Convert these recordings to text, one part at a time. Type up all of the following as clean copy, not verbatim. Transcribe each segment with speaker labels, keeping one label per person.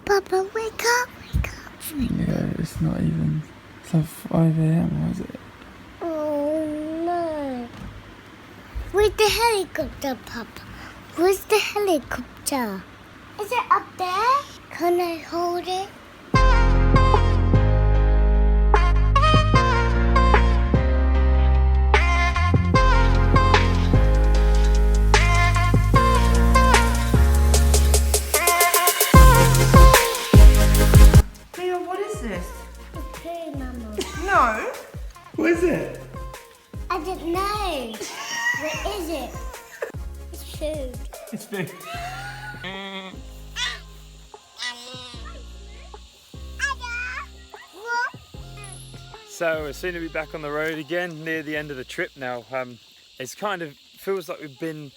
Speaker 1: Papa, wake up, wake up.
Speaker 2: Yeah, it's not even. It's like 5 a.m. Was it?
Speaker 1: Oh no. Where's the helicopter, Papa? Where's the helicopter? Is it up there? Can I hold it?
Speaker 3: Leo, what is this?
Speaker 1: A tree, Mama.
Speaker 3: No.
Speaker 2: What is it?
Speaker 1: I didn't know. What is it? It's food.
Speaker 2: It's big. So we're soon to be back on the road again, near the end of the trip now. It's kind of feels like we've been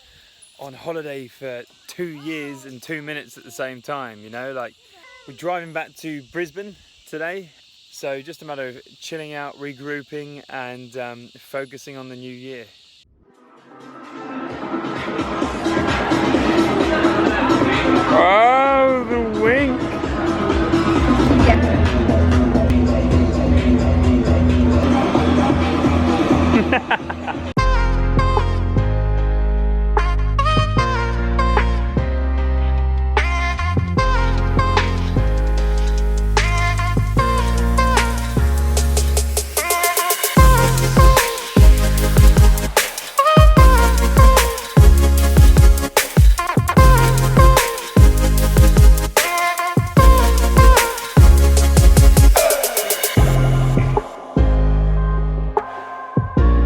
Speaker 2: on holiday for 2 years and 2 minutes at the same time, you know, like we're driving back to Brisbane today. So just a matter of chilling out, regrouping and focusing on the new year. Oh, the wink!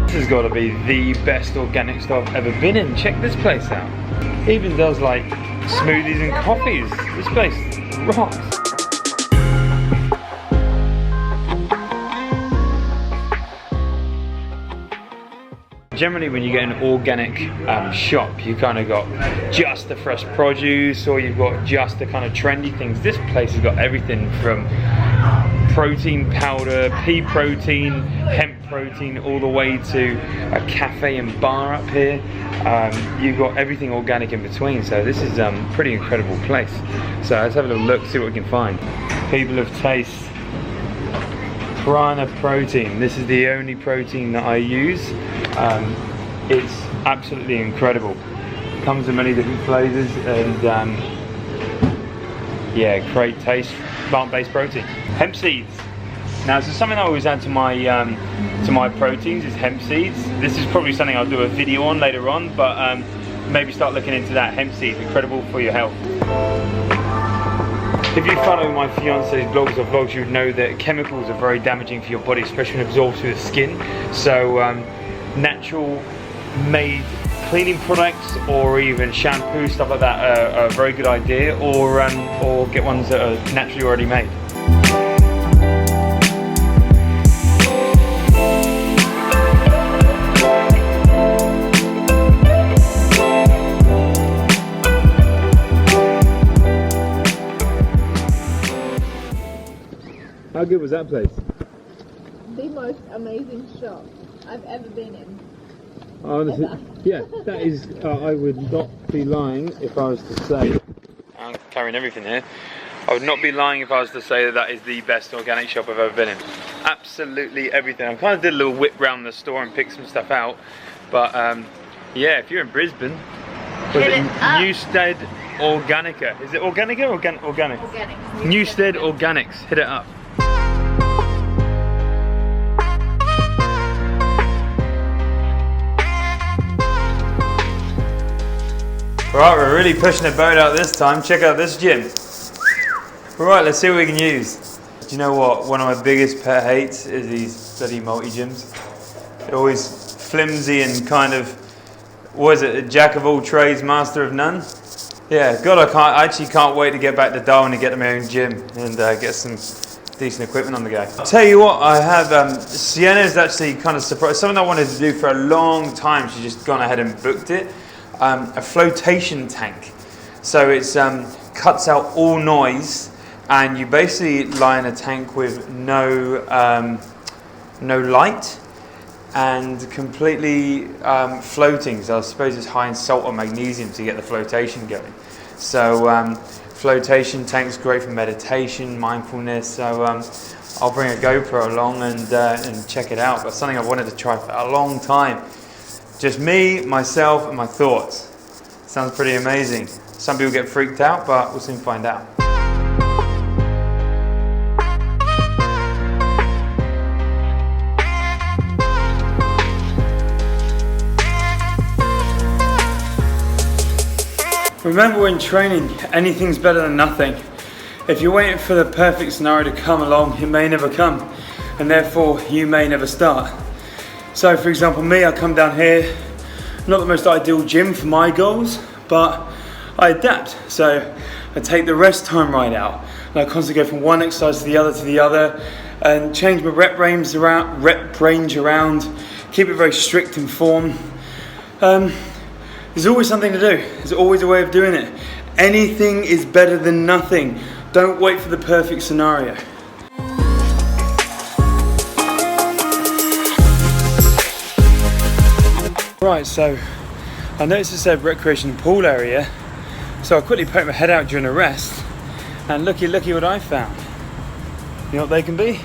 Speaker 2: This has got to be the best organic store I've ever been in. Check this place out. It even does like smoothies and coffees. This place rocks. Generally when you get an organic shop, you kind of got just the fresh produce or you've got just the kind of trendy things. This place has got everything from protein powder, pea protein, hemp protein, all the way to a cafe and bar up here. You've got everything organic in between, so this is a pretty incredible place. So let's have a little look, see what we can find. People of taste. Piranha protein. This is the only protein that I use. It's absolutely incredible. Comes in many different flavors and yeah, great taste. Plant-based protein. Hemp seeds. Now, this is something I always add to my proteins is hemp seeds. This is probably something I'll do a video on later on, but maybe start looking into that. Hemp seeds, incredible for your health. If you follow my fiance's blogs or vlogs, you'd know that chemicals are very damaging for your body, especially when absorbed through the skin. So natural made cleaning products or even shampoo, stuff like that are a very good idea, or get ones that are naturally already made. How good was that place?
Speaker 4: The most amazing shop I've ever been in.
Speaker 2: Honestly, yeah, that is, I would not be lying if I was to say, I'm carrying everything here, I would not be lying if I was to say that that is the best organic shop I've ever been in. Absolutely everything. I kind of did a little whip round the store and picked some stuff out, but yeah, if you're in Brisbane, Newstead Organica. Is it Organica or Organics?
Speaker 4: Organics.
Speaker 2: Newstead Organics, hit it up. Right, we're really pushing the boat out this time. Check out this gym. Right, let's see what we can use. Do you know what? One of my biggest pet hates is these bloody multi-gyms. They're always flimsy and kind of, what is it, a jack of all trades, master of none? Yeah, God, I actually can't wait to get back to Darwin and get my own gym and get some decent equipment on the go. I'll tell you what, I have, Sienna's actually kind of surprised, something I wanted to do for a long time, she's just gone ahead and booked it. A floatation tank. So it's cuts out all noise, and you basically lie in a tank with no light and completely floating. So I suppose it's high in salt or magnesium to get the flotation going. So Floatation tank's great for meditation, mindfulness. So I'll bring a GoPro along and check it out. But something I've wanted to try for a long time. Just me, myself, and my thoughts. Sounds pretty amazing. Some people get freaked out, but we'll soon find out. Remember, when training, anything's better than nothing. If you're waiting for the perfect scenario to come along, it may never come, and therefore you may never start. So for example, me, I come down here, not the most ideal gym for my goals, but I adapt. So I take the rest time right out, and I constantly go from one exercise to the other, and change my rep range around, keep it very strict in form. There's always something to do. There's always a way of doing it. Anything is better than nothing. Don't wait for the perfect scenario. Right, so I noticed it said recreation pool area, so I quickly poked my head out during a rest, and looky what I found. You know what they can be?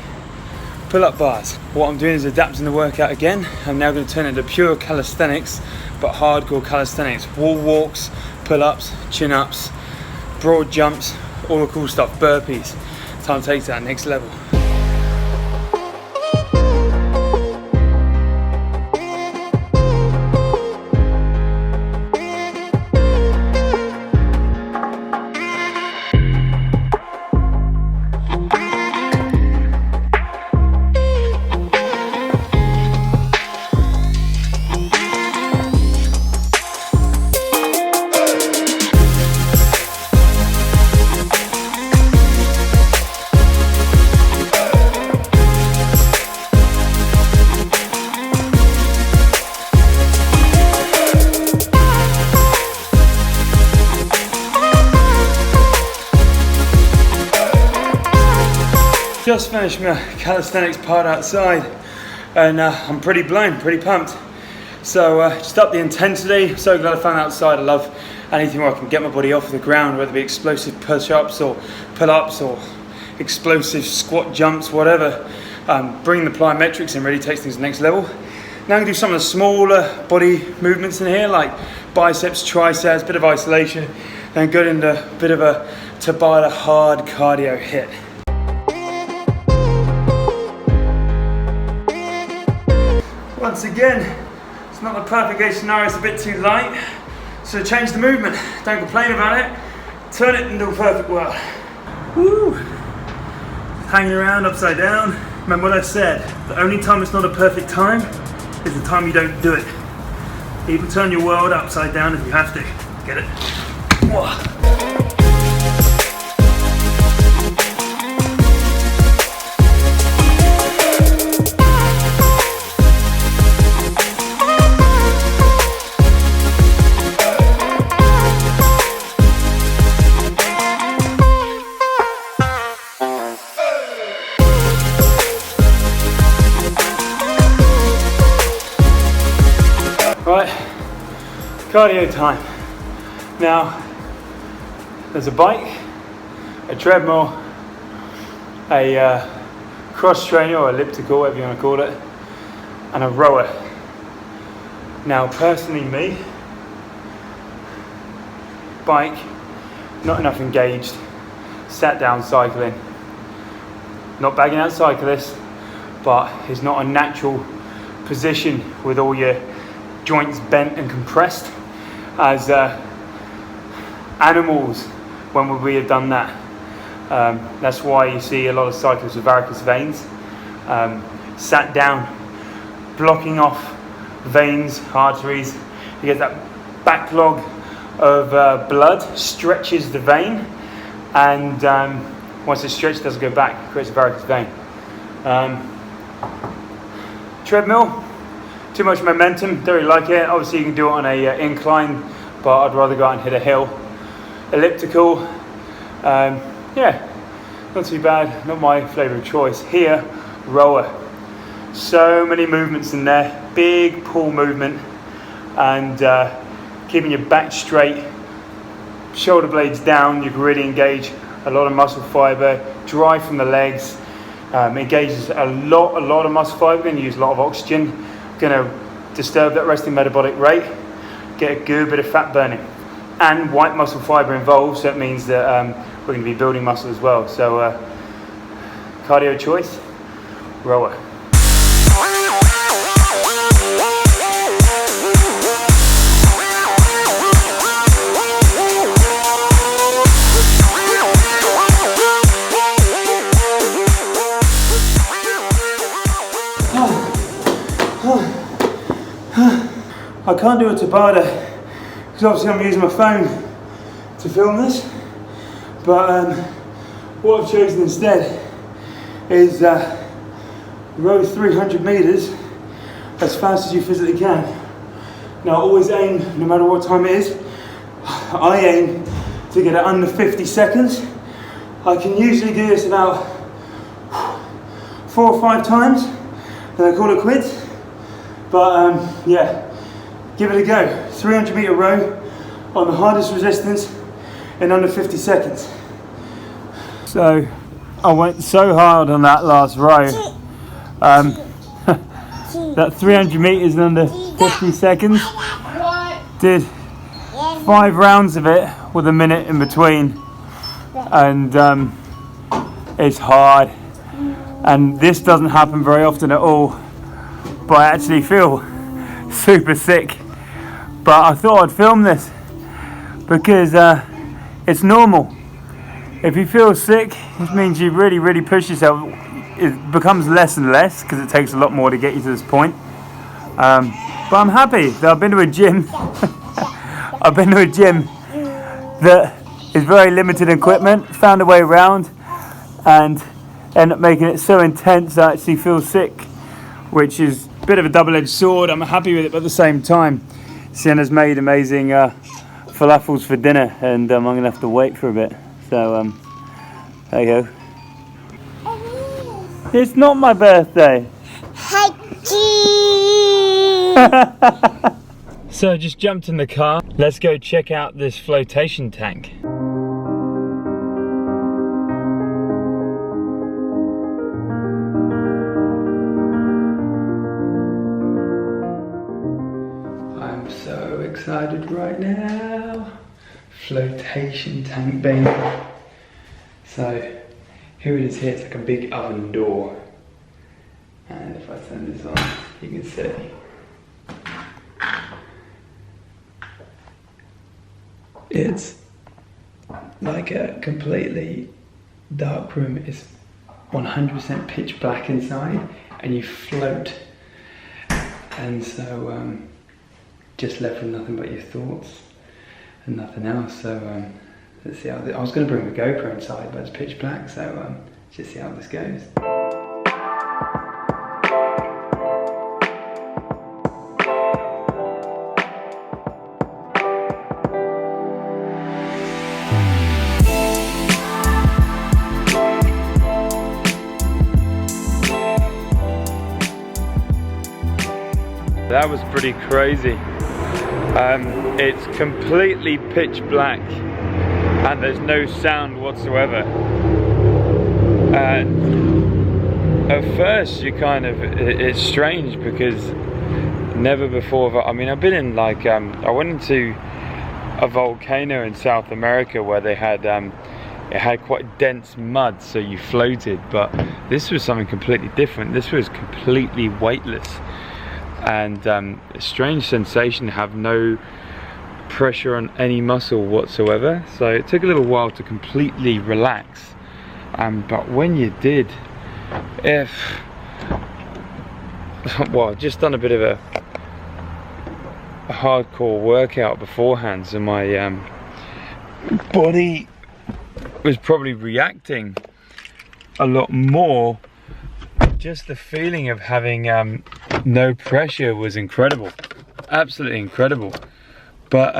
Speaker 2: Pull-up bars. What I'm doing is adapting the workout again. I'm now going to turn it into pure calisthenics, but hardcore calisthenics. Wall walks, pull-ups, chin-ups, broad jumps, all the cool stuff, burpees. Time to take that next level. Just finished my calisthenics part outside, and I'm pretty blown, pretty pumped. So just up the intensity. So glad I found outside. I love anything where I can get my body off the ground, whether it be explosive push-ups or pull-ups or explosive squat jumps, whatever. Bringing the plyometrics in really takes things to the next level. Now I'm going to do some of the smaller body movements in here, like biceps, triceps, bit of isolation, then go into a bit of a Tabata hard cardio hit. Once again, it's not the perfect case scenario, it's a bit too light. So change the movement, don't complain about it, turn it into a perfect world. Woo! Hanging around upside down. Remember what I said, the only time it's not a perfect time is the time you don't do it. Even turn your world upside down if you have to. Get it? Whoa. Right, cardio time. Now, there's a bike, a treadmill, a cross trainer or elliptical, whatever you want to call it, and a rower. Now, personally me, bike, not enough engaged, sat down cycling. Not bagging out cyclists, but it's not a natural position with all your joints bent and compressed as animals. When would we have done that? That's why you see a lot of cyclists with varicose veins, sat down, blocking off veins, arteries. You get that backlog of blood, stretches the vein, and once it's stretched, it doesn't go back, it creates a varicose vein. Treadmill, too much momentum, don't really like it. Obviously you can do it on a incline, but I'd rather go out and hit a hill. Elliptical, yeah, not too bad, not my flavour of choice. Here, rower. So many movements in there, big pull movement, and keeping your back straight, shoulder blades down, you can really engage a lot of muscle fiber, drive from the legs, engages a lot of muscle fiber, and use a lot of oxygen, gonna disturb that resting metabolic rate, get a good bit of fat burning, and white muscle fiber involved, so it means that we're gonna be building muscle as well. So cardio choice, rower. I can't do a Tabata because obviously I'm using my phone to film this, but what I've chosen instead is row 300 meters as fast as you physically can. Now always aim, no matter what time it is, I aim to get it under 50 seconds. I can usually do this about 4 or 5 times and I call it quits, but yeah, give it a go. 300 meter row on the hardest resistance in under 50 seconds. So I went so hard on that last row. That 300 meters in under 50 seconds. Did 5 rounds of it with a minute in between, and it's hard. And this doesn't happen very often at all, but I actually feel super sick. But I thought I'd film this because it's normal. If you feel sick, it means you really push yourself. It becomes less and less because it takes a lot more to get you to this point. But I'm happy that I've been to a gym. I've been to a gym that is very limited equipment, found a way around, and end up making it so intense I actually feel sick, which is a bit of a double-edged sword. I'm happy with it, but at the same time, Sienna's made amazing falafels for dinner, and I'm gonna have to wait for a bit. So there you go. It's not my birthday. So I just jumped in the car. Let's go check out this flotation tank. I'm so excited right now. Flotation tank, baby. So here it is here, it's like a big oven door. And if I turn this on, you can see. It's like a completely dark room. It's 100% pitch black inside and you float. And so just left with nothing but your thoughts and nothing else. So let's see how I was going to bring the GoPro inside, but it's pitch black, so just see how this goes. That was pretty crazy. It's completely pitch black and there's no sound whatsoever. And at first you kind of, it's strange because never before, I mean I've been in like, I went into a volcano in South America where they had, it had quite dense mud, so you floated, but this was something completely different. This was completely weightless. And a strange sensation to have no pressure on any muscle whatsoever. So it took a little while to completely relax. But when you did, well, just done a bit of a hardcore workout beforehand, so my body was probably reacting a lot more. Just the feeling of having no pressure was incredible, absolutely incredible. But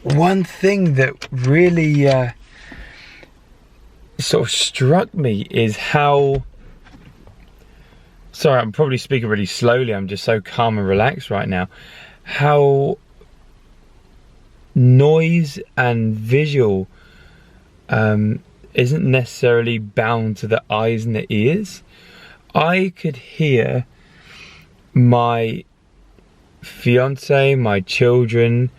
Speaker 2: one thing that really sort of struck me is how, sorry I'm probably speaking really slowly, I'm just so calm and relaxed right now, how noise and visual isn't necessarily bound to the eyes and the ears. I could hear my fiance, my children,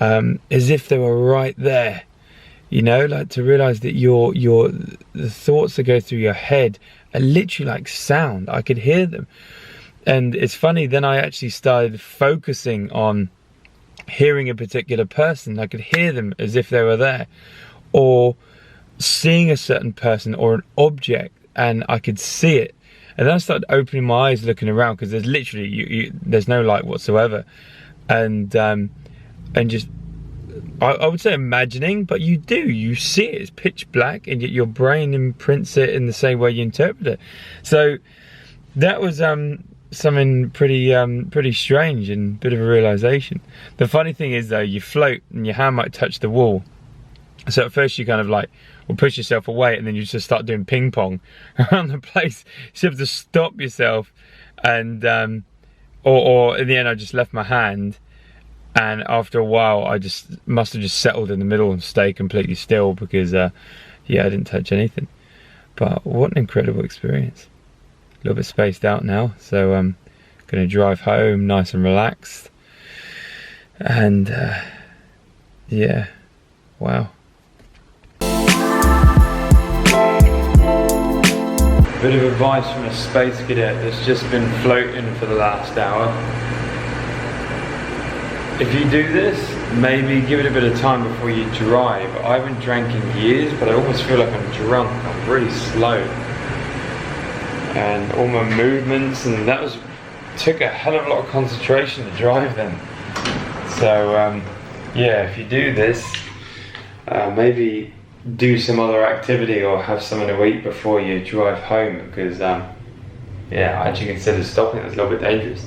Speaker 2: as if they were right there. You know, like to realize that the thoughts that go through your head are literally like sound. I could hear them. And it's funny, then I actually started focusing on hearing a particular person. I could hear them as if they were there, or seeing a certain person or an object, and I could see it. And then I started opening my eyes, looking around, because there's literally there's no light whatsoever, and just I would say imagining, but you see it. It's pitch black, and yet your brain imprints it in the same way you interpret it. So that was something pretty strange and a bit of a realization. The funny thing is though, you float and your hand might touch the wall. So at first you kind of like will push yourself away, and then you just start doing ping pong around the place. So you have to stop yourself, and or in the end I just left my hand, and after a while I just must have just settled in the middle and stayed completely still, because yeah, I didn't touch anything. But what an incredible experience. A little bit spaced out now, so I'm gonna drive home nice and relaxed, and yeah, wow. Bit of advice from a space cadet that's just been floating for the last hour. If you do this, maybe give it a bit of time before you drive. I haven't drank in years, but I almost feel like I'm drunk. I'm really slow. And all my movements, and took a hell of a lot of concentration to drive then. So yeah, if you do this, maybe do some other activity or have something to eat before you drive home, because yeah, I actually consider stopping. It's a little bit dangerous.